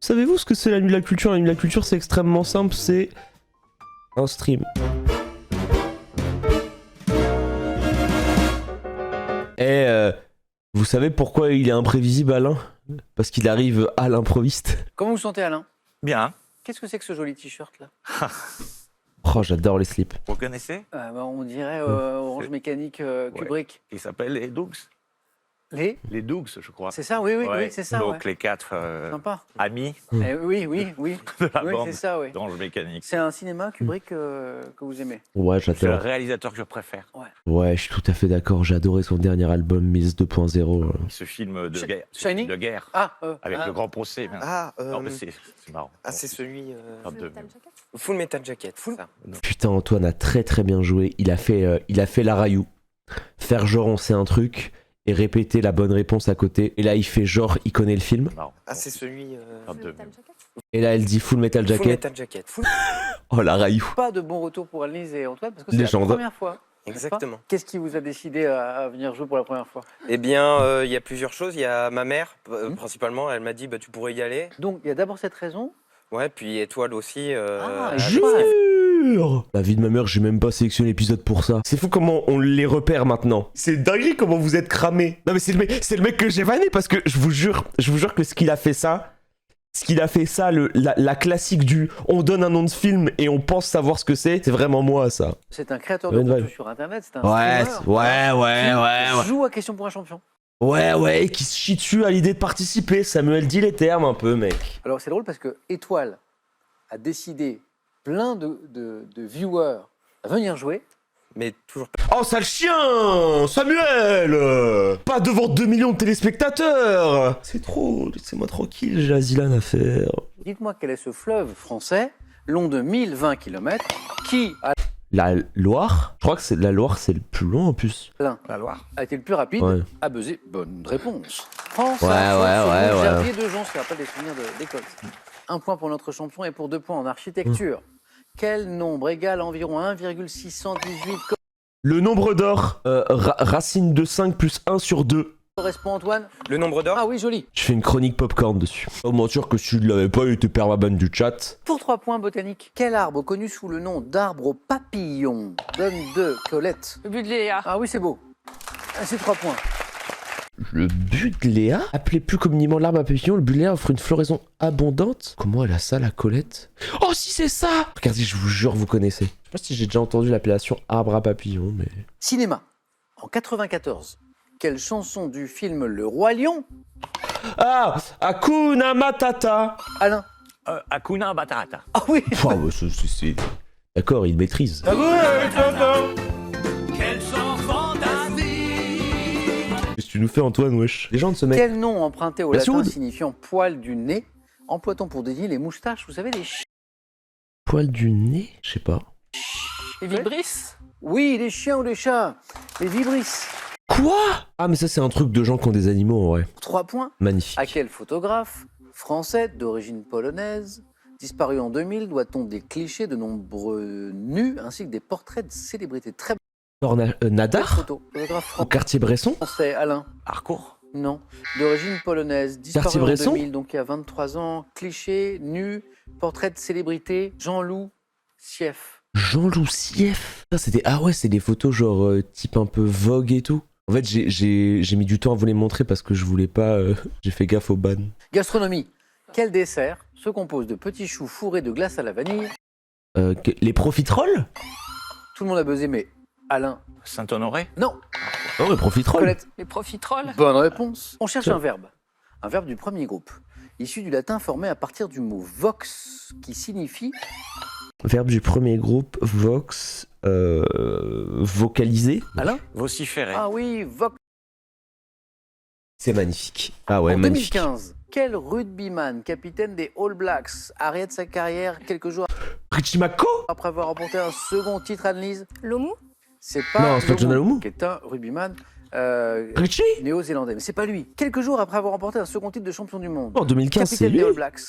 Savez-vous ce que c'est la nuit de la culture? La nuit de la culture, c'est extrêmement simple, c'est un stream. Et vous savez pourquoi il est imprévisible, Alain? Parce qu'il arrive à l'improviste. Comment vous sentez, Alain? Bien. Qu'est-ce que c'est que ce joli t-shirt là? Oh, j'adore les slips. Vous connaissez? On dirait Orange Mécanique Kubrick. Ils s'appellent les Dougs. Les Les Dougs, je crois. C'est ça, oui, oui, Ouais. oui, c'est ça. Donc ouais. les quatre Sympa. amis Oui, oui, oui. de la Oui, bande c'est ça, oui. d'Orange Mécanique. C'est un cinéma Kubrick que vous aimez. Ouais, C'est le j'adore. réalisateur que je préfère. Ouais, je suis tout à fait d'accord. J'ai adoré son dernier album, Miss 2.0. Ce film de guerre. Shining De guerre. Ah, Avec le grand procès. Bien. Ah, Non, mais c'est marrant. ah c'est celui... Ah, de- Full Metal Jacket, ça. Putain, Antoine a très très bien joué. Il a fait la raillou. Faire genre on sait un truc et répéter la bonne réponse à côté. Et là, il fait genre il connaît le film. marrant. Ah, c'est celui... Ah, de- Et là, elle dit Full Metal Full Jacket. Metal Jacket. Oh la raillou. pas de bon retour pour Annelise et Antoine parce que c'est Légende. la première fois. n'est-ce pas? Exactement. Qu'est-ce qui vous a décidé à venir jouer pour la première fois? Eh bien, il y a plusieurs choses. Il y a ma mère, principalement, elle m'a dit bah, tu pourrais y aller. Donc, il y a d'abord cette raison. Ouais, puis Étoile aussi. Ah, Jure. La vie de ma mère, j'ai même pas sélectionné l'épisode pour ça. C'est fou comment on les repère maintenant. C'est dingue comment vous êtes cramés. Non mais c'est le mec que j'ai vanné parce que je vous jure que ce qu'il a fait ça, la classique du on donne un nom de film et on pense savoir ce que c'est vraiment moi ça. C'est un créateur de Bonne contenu vibe. sur Internet. C'est un Ouais, streamer qui joue à Question pour un champion. Ouais, qui se chie dessus à l'idée de participer. Samuel dit les termes un peu, mec. Alors, c'est drôle parce que Étoile a décidé plein de viewers à venir jouer. Mais toujours pas. Oh, sale chien Samuel pas devant 2 millions de téléspectateurs. C'est trop, laissez-moi tranquille, j'ai Azilan à faire. Dites-moi quel est ce fleuve français, long de 1020 km, qui, La Loire? Je crois que la Loire, c'est le plus long en plus. Alain, La Loire. a été le plus rapide Ouais. à buzzer? Bonne réponse. France, Ouais, ouais. Gervier de Jean, ce qui rappelle des souvenirs d'école. Un point pour notre champion et pour 2 points en architecture. Quel nombre égale environ 1,618 Le nombre d'or, racine de 5 plus 1 sur 2. correspond, Antoine? Le nombre d'or Ah oui, joli. Je fais une chronique popcorn dessus. Pas mentir que si tu ne l'avais pas, il était permaban du chat. Pour 3 points botanique, quel arbre connu sous le nom d'arbre aux papillons? Donne 2, Colette. Le but de Léa. Ah oui, c'est beau. Ah, c'est 3 points. Le Budléa, appelé plus communément l'arbre à papillon, le Budléa offre une floraison abondante. Comment elle a ça, la Colette? Oh, si c'est ça! Regardez, je vous jure, vous connaissez. Je sais pas si j'ai déjà entendu l'appellation arbre à papillon, mais... Cinéma. En 94, quelle chanson du film Le Roi Lion? Ah! Hakuna Matata! Alain. Hakuna Matata. Ah oui. Oh, bah, c'est... D'accord, il maîtrise. Qu'est-ce que tu nous fais, Antoine, wesh? Les gens de ce mec. Quel nom emprunté au Merci, latin Wood. signifiant poil du nez emploie-t-on pour désigner les moustaches? Vous savez, les Poil du nez? Je sais pas. Les vibrisses. Oui, les chiens ou les chats. Les vibrisses. Quoi? Ah, mais ça, c'est un truc de gens qui ont des animaux, en vrai. 3 points. Magnifique. À quel photographe français d'origine polonaise, disparu en 2000, doit-on des clichés de nombreux nus ainsi que des portraits de célébrités? Très belle Nadar? photo. Photographe Au quartier Bresson? français, Alain. Harcourt. Non. D'origine polonaise, disparu en Cartier-Bresson 2000, donc il y a 23 ans. Clichés, nus, portraits de célébrités. Jean-Loup Sieff. Jean-Loup Sieff. Ça, c'était... Ah ouais, c'est des photos genre type un peu Vogue et tout. En fait, j'ai mis du temps à vous les montrer parce que je voulais pas... J'ai fait gaffe au ban. Gastronomie. Quel dessert se compose de petits choux fourrés de glace à la vanille? Les profiteroles? Tout le monde a buzzé, mais Alain, Saint-Honoré. non. Oh, les profiteroles. Colette, Les profiteroles. bonne réponse. On cherche Tiens. un verbe. Un verbe du premier groupe. Issu du latin formé à partir du mot vox, qui signifie... Verbe du premier groupe, vox... vocaliser. Alain? Vociférer. Ah oui, vox. C'est magnifique. Ah ouais, En magnifique. 2015, quel rugbyman, capitaine des All Blacks, arrête sa carrière quelques jours Richie Mako? après avoir remporté un second titre à Annelise? L'Omu. C'est pas Non, c'est pas John Alomu. qui est un rugbyman Richie? néo-zélandais. Mais c'est pas lui. Quelques jours après avoir remporté un second titre de champion du monde. En 2015, c'est Capitaine des lui. All Blacks.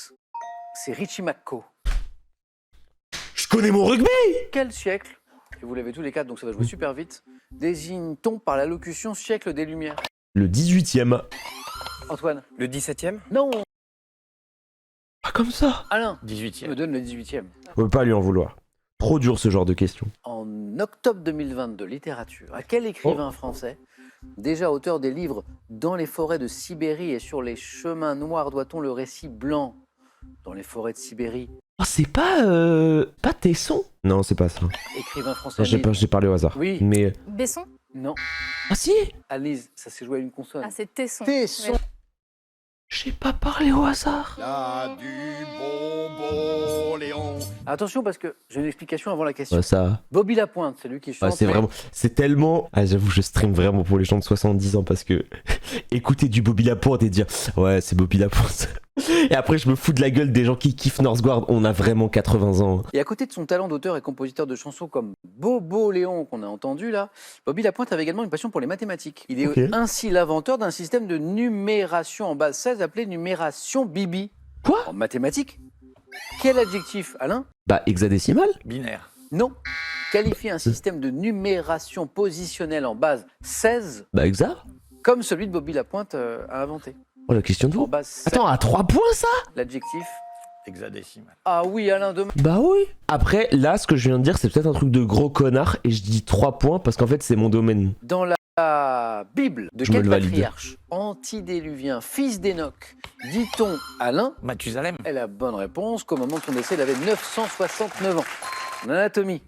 C'est Richie McCaw. Je connais mon rugby. Quel siècle, et vous l'avez tous les quatre donc ça va jouer super vite, désigne-t-on par l'allocution siècle des Lumières? Le 18e. Antoine? Le 17e Non. Pas comme ça. Alain, tu me 18e. donnes le 18e. On peut pas lui en vouloir. Trop dur ce genre de questions. En octobre 2022, littérature, à quel écrivain français, déjà auteur des livres Dans les forêts de Sibérie et Sur les chemins noirs, doit-on le récit blanc dans les forêts de Sibérie? Oh, c'est pas... Pas Tesson? Non, c'est pas ça. Écrivain français. J'ai parlé au hasard. Oui. Mais... Besson. Non. Ah si. Alice, ça s'est joué à une consonne. Ah, c'est Tesson. Tesson. Ouais. J'ai pas parlé au hasard. Là du bonbon Léon. Attention parce que j'ai une explication avant la question. Ça... Bobby Lapointe, c'est lui qui chante. Ouais, c'est vraiment, c'est tellement. Ah, j'avoue, je stream vraiment pour les gens de 70 ans parce que écouter du Bobby Lapointe et dire ouais, c'est Bobby Lapointe. Et après, je me fous de la gueule des gens qui kiffent Northgard. On a vraiment 80 ans. Et à côté de son talent d'auteur et compositeur de chansons comme Bobo Léon qu'on a entendu là, Bobby Lapointe avait également une passion pour les mathématiques. Il est Ok. ainsi l'inventeur d'un système de numération en base 16 appelé numération Bibi. Quoi? En mathématiques, quel adjectif, Alain? Bah, hexadécimal? Binaire. Non. Qualifie un système de numération positionnelle en base 16 Bah, hexa? comme celui de Bobby Lapointe a inventé. Oh, la question de En vous. base 16. Attends, à 3 points ça? L'adjectif. Hexadécimal. Ah oui, Alain, demain. Bah oui. Après, là, ce que je viens de dire, c'est peut-être un truc de gros connard et je dis 3 points parce qu'en fait, c'est mon domaine. Dans la Bible, de Je me quel le valide. patriarche antédiluvien, fils d'Enoch, dit-on Alain? Mathusalem. Et la bonne réponse, qu'au moment de son décès, il avait 969 ans. En anatomie,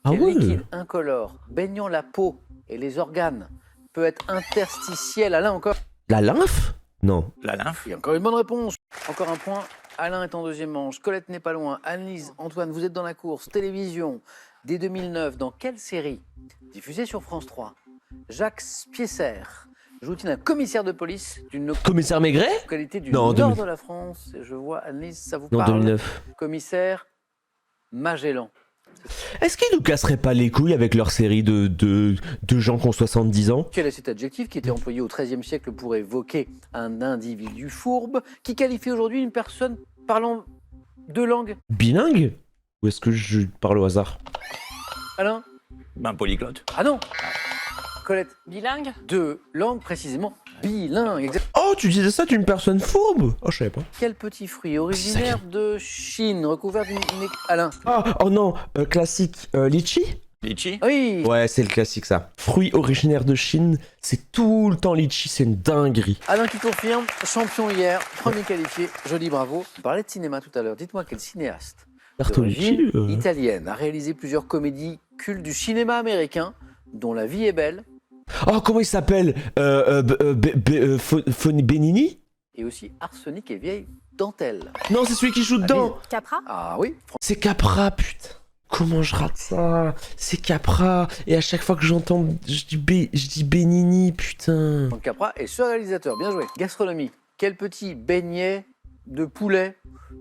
Ah quel ouais? liquide incolore baignant la peau et les organes peut être interstitiel? Alain, encore. La lymphe? Non. La lymphe. Et encore une bonne réponse. Encore un point. Alain est en deuxième manche. Colette n'est pas loin. Annelise, Antoine, vous êtes dans la course. Télévision. Dès 2009, dans quelle série diffusée sur France 3, Jacques Spiesser joue-t-il un commissaire de police d'une Commissaire Maigret? localité du Non, nord 2000. de la France? Et je vois, Annelise, ça vous Non, parle? 2009. Commissaire Magellan. Est-ce qu'ils nous casseraient pas les couilles avec leur série de gens qui ont 70 ans? Quel est cet adjectif qui était employé au XIIIe siècle pour évoquer un individu fourbe qui qualifie aujourd'hui une personne parlant deux langues? Bilingue? Ou est-ce que je parle au hasard? Alain? Ben polyglotte. Ah non. Colette, Bilingue. deux langues précisément bilingue. Exact. Oh, tu disais ça d'une personne fourbe? Oh, je savais pas. Quel petit fruit originaire de Chine recouvert d'une... Alain? Ah, oh non, classique, litchi? Litchi. Oui. Ouais, c'est le classique ça. Fruit originaire de Chine, c'est tout le temps litchi, c'est une dinguerie. Alain qui confirme, champion hier, premier qualifié, joli bravo. On parlait de cinéma tout à l'heure, dites-moi quel cinéaste Bertolucci, d'origine italienne a réalisé plusieurs comédies cultes du cinéma américain, dont La vie est belle, Oh, comment il s'appelle Benini? et aussi Arsenic et vieille dentelle. Non, c'est celui qui joue dedans. Capra. Ah oui, C'est Capra, putain. Comment je rate ça? C'est Capra. Et à chaque fois que j'entends, je dis Benini, putain. Franck Capra et ce réalisateur, bien joué. Gastronomie, quel petit beignet de poulet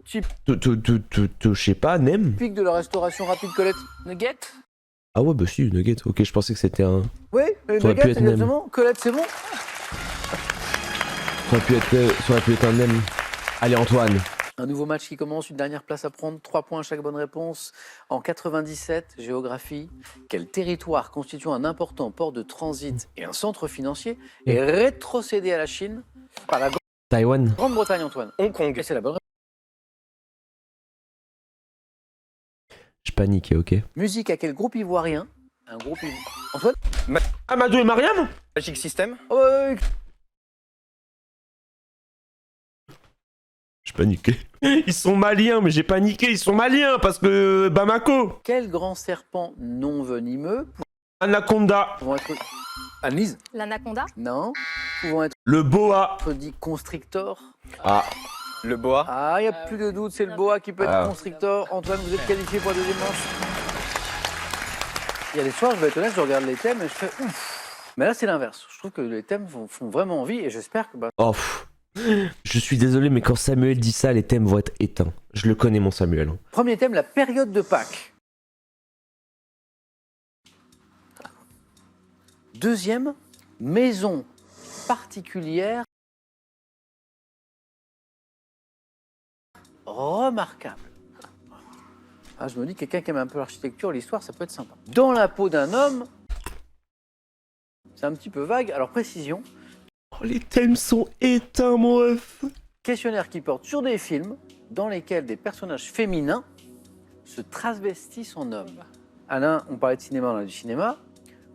Je sais pas, Nem? typique de la restauration rapide, Colette? Nugget. Ah ouais, bah si, Nugget. Ok, je pensais que c'était un... Oui, les Ça aurait pu nuggets, être Nem. exactement. Colette, c'est bon? Ça aurait pu être un Nem. Allez, Antoine. Un nouveau match qui commence, une dernière place à prendre, 3 points à chaque bonne réponse. En 97, géographie, quel territoire constituant un important port de transit et un centre financier est rétrocédé à la Chine par la Taïwan. Grande-Bretagne, Antoine? Hong Kong. Et c'est la bonne réponse. Je paniquais, ok. Musique à quel groupe ivoirien? Un groupe ivoirien. Antoine? Amadou et Mariam? Magic System. Oh, ouais, ouais. Je paniquais. Ils sont maliens, mais j'ai paniqué, ils sont maliens parce que Bamako. Quel grand serpent non venimeux Anaconda. pouvant être... Annelise? L'anaconda. Non. Pouvant être Le boa. dit constrictor? Ah. Le boa. Ah, il n'y a plus de doute, c'est le boa qui peut être Ah. constrictor. Antoine, vous êtes qualifié pour la deuxième manche. Il y a des soirs, je vais être honnête, je regarde les thèmes et je fais ouf. Mais là, c'est l'inverse. Je trouve que les thèmes font vraiment envie et j'espère que... Oh, je suis désolé, mais quand Samuel dit ça, les thèmes vont être éteints. Je le connais, mon Samuel. Premier thème, la période de Pâques. Deuxième, maison particulière remarquable. Ah, je me dis, quelqu'un qui aime un peu l'architecture, l'histoire, ça peut être sympa. Dans la peau d'un homme, c'est un petit peu vague, alors précision. Oh, les thèmes sont éteints, mon ref. Questionnaire qui porte sur des films dans lesquels des personnages féminins se travestissent en hommes. Alain, on parlait de cinéma, on a du cinéma.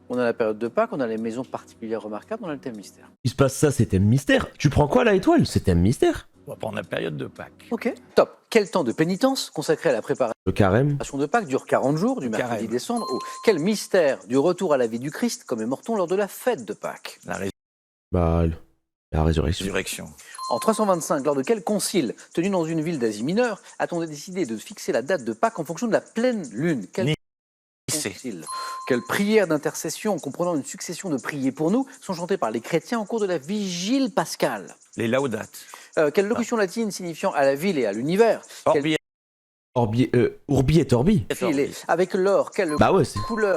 On a la période de Pâques, on a les maisons particulières remarquables, on a le thème mystère. Il se passe ça, c'est thème mystère. Tu prends quoi la étoile? C'est thème mystère. On va prendre la période de Pâques. Ok, top. Quel temps de pénitence consacré à la préparation Le carême. de Pâques dure 40 jours, du mercredi carême. décembre au... Quel mystère du retour à la vie du Christ commémore-t-on lors de la fête de Pâques? La Bah, la résurrection. résurrection. En 325, lors de quel concile tenu dans une ville d'Asie mineure a-t-on décidé de fixer la date de Pâques en fonction de la pleine lune? Quel concile? Quelles prières d'intercession comprenant une succession de prières pour nous sont chantées par les chrétiens au cours de la vigile pascale? Les laudates. Quelle locution latine signifiant à la ville et à l'univers? Orbi Urbi et Orbi. Avec l'or, quelle Bah ouais, c'est... couleur?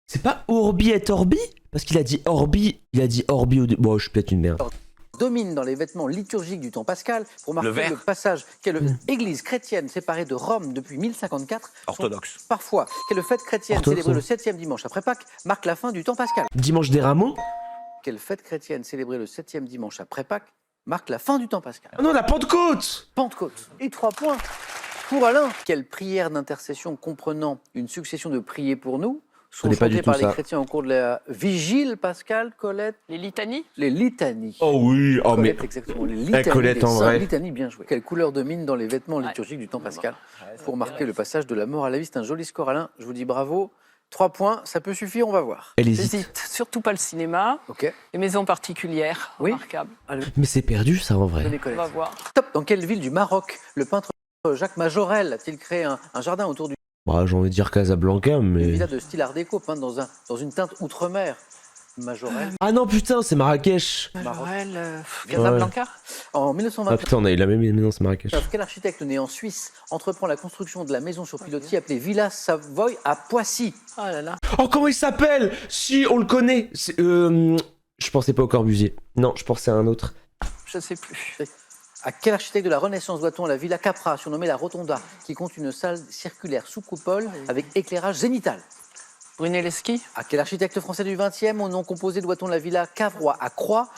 C'est pas Urbi et Orbi? Parce qu'il a dit Orbi, il a dit Orbi au début. Bon, je suis peut-être une merde. Domine dans les vêtements liturgiques du temps pascal pour marquer vert. le passage? Quelle église chrétienne séparée de Rome depuis 1054 Orthodoxe. Parfois, quelle fête chrétienne Orthodoxe, célébrée le 7e dimanche après Pâques marque la fin du temps pascal? Dimanche des Rameaux? Quelle fête chrétienne célébrée le 7e dimanche après Pâques marque la fin du temps pascal? Ah non, la Pentecôte! Pentecôte. Et 3 points pour Alain. Quelle prière d'intercession comprenant une succession de prières pour nous sont connais pas chantées du par tout les ça. chrétiens au cours de la vigile pascale, Colette? Les litanies? Les litanies. Oh oui, oh mais... Colette, exactement. Les litanies. Colette, des en saints. vrai. Litanie, bien joué. Quelle couleur domine dans les vêtements liturgiques du temps pascal pour marquer le passage de la mort à la vie? C'est un joli score, Alain. Je vous dis bravo. 3 points, ça peut suffire, on va voir. Elle hésite. J'hésite. Surtout pas le cinéma. Ok. Les maisons particulières. Oui. Remarquables. Mais c'est perdu ça en vrai. Donnez On Colette. va voir. Top. Dans quelle ville du Maroc le peintre Jacques Majorel a-t-il créé un jardin autour d'une Bah j'ai envie de dire Casablanca, mais... villa de style art déco peinte dans une teinte outre-mer? Majorel. Ah non putain, c'est Marrakech. Majorel, Casablanca. En Ah 1929, putain, on a eu la même... Mais non, c'est Marrakech. quel architecte né en Suisse entreprend la construction de la maison sur pilotis appelée Villa Savoy à Poissy? Oh là là. Oh, comment il s'appelle? Si, on le connaît. Je pensais pas au Corbusier. Non, je pensais à un autre. Je sais plus. À quel architecte de la Renaissance doit-on la Villa Capra, surnommée la Rotonda, qui compte une salle circulaire sous coupole avec éclairage zénital? Brunelleschi. À quel architecte français du XXe, au nom composé, doit-on la Villa Cavrois à Croix,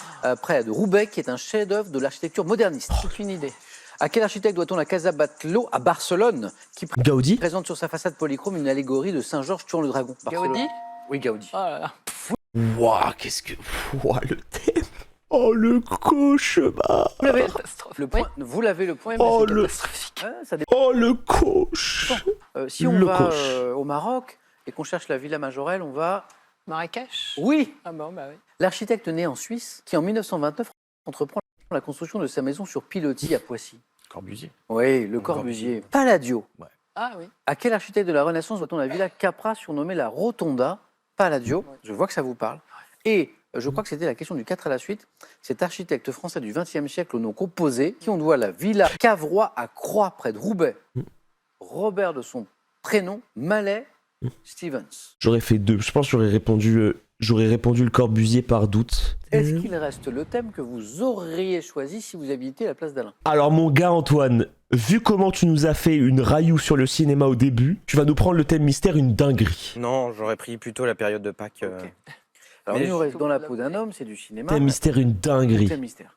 près de Roubaix, qui est un chef-d'œuvre de l'architecture moderniste? Aucune idée. À quel architecte doit-on la Casa Batlló à Barcelone, qui Gaudi? présente sur sa façade polychrome une allégorie de Saint-Georges tuant le dragon? Barcelone. Gaudi. Oui, Gaudi. Oh là là. Wouah, qu'est-ce que... Wouah, le thème. Oh, le cauchemar. Vous l'avez, Catastrophe. le point, vous l'avez le point. Oui, mais Oh, c'est le- catastrophique. Ça dépend. Oh, le coach. Si on Le va coach. au Maroc et qu'on cherche la Villa Majorelle, on va... Marrakech. Oui. Ah bon, bah oui. L'architecte né en Suisse, qui en 1929 entreprend la construction de sa maison sur pilotis à Poissy. Corbusier. Oui, le Corbusier. Palladio. Ah oui. À quel architecte de la Renaissance doit-on la Villa Capra surnommée la Rotonda? Palladio. Je vois que ça vous parle. Et je crois que c'était la question du 4 à la suite. Cet architecte français du XXe siècle au nom composé, qui on doit la Villa Cavrois à Croix, près de Roubaix. Robert de son prénom, Mallet Stevens. J'aurais fait 2. Je pense que j'aurais répondu le Corbusier par doute. Est-ce qu'il reste le thème que vous auriez choisi si vous habitiez la place d'Alain? Alors mon gars Antoine, vu comment tu nous as fait une raillou sur le cinéma au début, tu vas nous prendre le thème mystère, une dinguerie. Non, j'aurais pris plutôt la période de Pâques. Ok. Alors, Mais il nous reste Dans la peau d'un homme, c'est du cinéma. Thème mystère, une dinguerie. Thème mystère.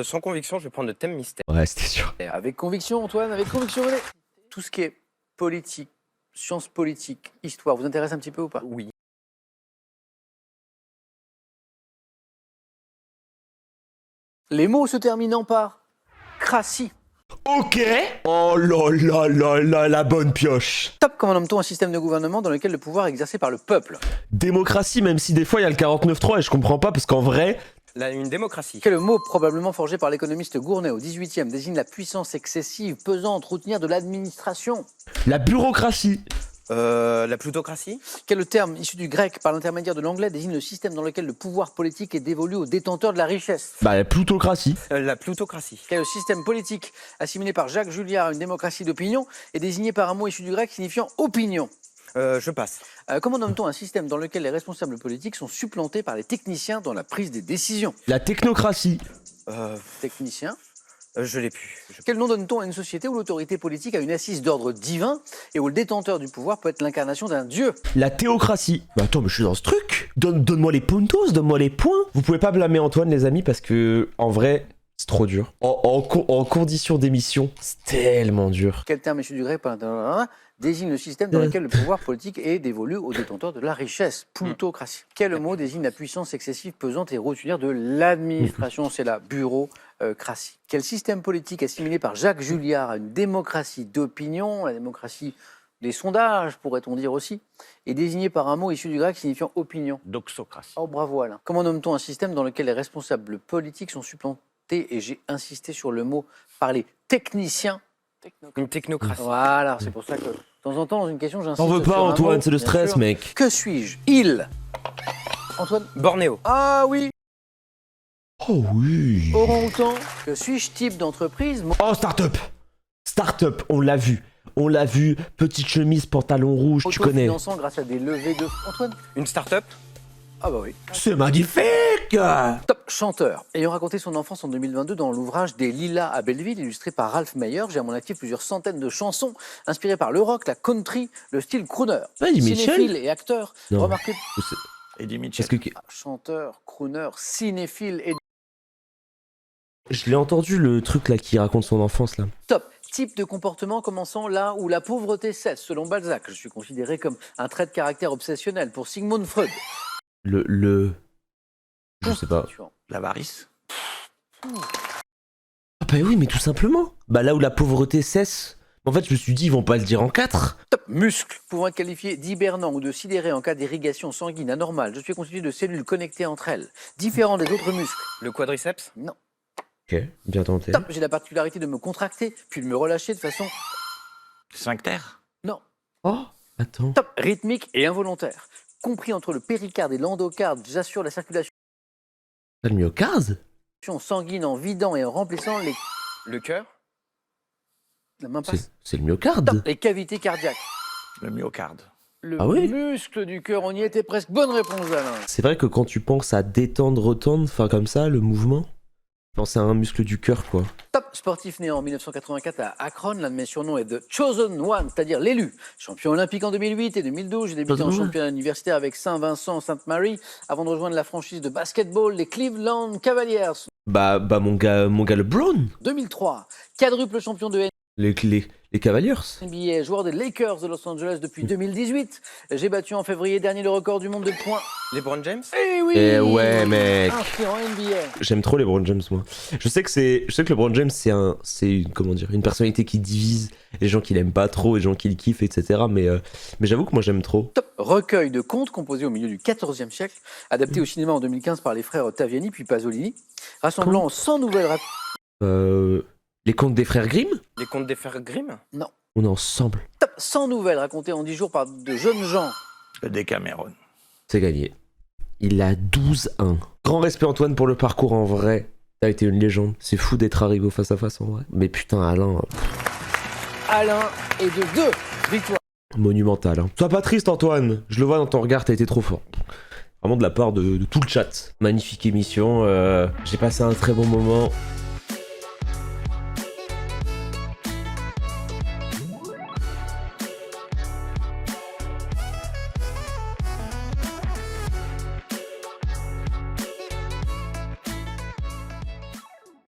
Sans conviction, je vais prendre le thème mystère. Ouais, c'était sûr. Et avec conviction, Antoine, avec conviction, venez. Tout ce qui est politique, sciences politiques, histoire, vous intéresse un petit peu ou pas? Oui. Les mots se terminant par crassi. Ok. Oh là là là là, la bonne pioche. Top, comment nomme-t-on un système de gouvernement dans lequel le pouvoir est exercé par le peuple? Démocratie, même si des fois il y a le 49.3 et je comprends pas parce qu'en vrai, Une démocratie. Quel mot probablement forgé par l'économiste Gournay au XVIIIe désigne la puissance excessive, pesante, routinière de l'administration? la bureaucratie. La plutocratie. Quel terme issu du grec par l'intermédiaire de l'anglais désigne le système dans lequel le pouvoir politique est dévolu aux détenteurs de la richesse? Bah la plutocratie. La plutocratie. Quel système politique assimilé par Jacques Julliard à une démocratie d'opinion est désigné par un mot issu du grec signifiant opinion? Je passe. Comment nomme-t-on un système dans lequel les responsables politiques sont supplantés par les techniciens dans la prise des décisions? La technocratie. Technicien. Je l'ai plus. Quel nom donne-t-on à une société où l'autorité politique a une assise d'ordre divin et où le détenteur du pouvoir peut être l'incarnation d'un dieu? La théocratie. Bah attends, mais je suis dans ce truc. Donne-moi les puntos, donne-moi les points. Vous pouvez pas blâmer Antoine, les amis, parce que en vrai, C'est trop dur. En condition d'émission, c'est tellement dur. Quel terme issu du grec désigne le système dans lequel le pouvoir politique est dévolu aux détenteurs de la richesse? Plutocratie. Quel mot désigne la puissance excessive, pesante et rotulaire de l'administration? C'est la bureaucratie. Quel système politique assimilé par Jacques Julliard à une démocratie d'opinion, la démocratie des sondages, pourrait-on dire aussi, est désigné par un mot issu du grec signifiant opinion? Doxocratie. Oh, bravo Alain. Comment nomme-t-on un système dans lequel les responsables politiques sont supplantés, et j'ai insisté sur le mot, par les techniciens? Une technocratie. Voilà, c'est pour ça que de temps en temps, dans une question, j'insiste. T'en veux pas, sur un Antoine, mot, c'est le bien stress, sûr. mec. Que suis-je? Il. Antoine? Bornéo. Ah oui. Oh oui. Orang-outan. Que suis-je? Type d'entreprise? Oh, start-up. Start-up, on l'a vu. On l'a vu. Petite chemise, pantalon rouge, tu connais. Autofinançant grâce à des levées de... Antoine? Une start-up. Ah bah oui. C'est magnifique. Top. Chanteur. Ayant raconté son enfance en 2022 dans l'ouvrage Des Lilas à Belleville, illustré par Ralph Mayer, j'ai à mon actif plusieurs centaines de chansons inspirées par le rock, la country, le style crooner. Ah, Mitchell. Cinéphile et acteur. Non. Remarqué. Eddie Mitchell. Est-ce que... Chanteur, crooner, cinéphile et... Je l'ai entendu, le truc là qui raconte son enfance là. Top. Type de comportement commençant là où la pauvreté cesse, selon Balzac. Je suis considéré comme un trait de caractère obsessionnel pour Sigmund Freud. Je sais pas. L'avarice. Ah bah oui, mais tout simplement. Bah là où la pauvreté cesse. En fait, je me suis dit, ils vont pas le dire en 4. Top. Muscle, pouvant être qualifié d'hibernant ou de sidéré en cas d'irrigation sanguine anormale. Je suis constitué de cellules connectées entre elles, différents des autres muscles. Le quadriceps. Non. Ok, bien tenté. Top. J'ai la particularité de me contracter, puis de me relâcher de façon... Sphincter. Non. Oh, attends. Top. Rythmique et involontaire. Compris entre le péricarde et l'endocarde, j'assure la circulation T'as le myocarde? sanguine en vidant et en remplissant les... Le cœur. La main passe. C'est le myocarde. Top. Les cavités cardiaques. Le myocarde. Le Ah oui muscle du cœur, on y était presque. Bonne réponse, Alain. C'est vrai que quand tu penses à détendre, retendre, enfin comme ça, le mouvement, penser à un muscle du cœur quoi. Top. Sportif né en 1984 à Akron, l'un de mes surnoms est The Chosen One, c'est-à-dire l'élu. Champion olympique en 2008 et 2012, j'ai débuté en Chosen One. championnat universitaire avec Saint-Vincent, Sainte-Marie, avant de rejoindre la franchise de basketball des Cleveland Cavaliers. Bah mon gars LeBron. 2003, quadruple champion de Les Cavaliers. NBA, joueur des Lakers de Los Angeles depuis 2018. J'ai battu en février dernier le record du monde de points. LeBron James. Eh oui. Eh ouais, mec. Inscrit en NBA. J'aime trop LeBron James moi. Je sais que LeBron James c'est comment dire, une personnalité qui divise les gens qui l'aiment pas trop, les gens qui le kiffent, etc. Mais j'avoue que moi j'aime trop. Top. Recueil de contes composé au milieu du XIVe siècle, adapté au cinéma en 2015 par les frères Taviani puis Pasolini, rassemblant 100 nouvelles Les contes des frères Grimm. Les contes des frères Grimm. Non. On est ensemble. Top. 100 nouvelles racontées en 10 jours par de jeunes gens. Le Décameron. C'est gagné. Il a 12-1. Grand respect Antoine pour le parcours en vrai. T'as été une légende. C'est fou d'être arrivé au face-à-face en vrai. Mais putain Alain, Alain est de 2 victoires. monumental. Hein. Sois pas triste Antoine. Je le vois dans ton regard, t'as été trop fort. Vraiment de la part de tout le chat. Magnifique émission. J'ai passé un très bon moment.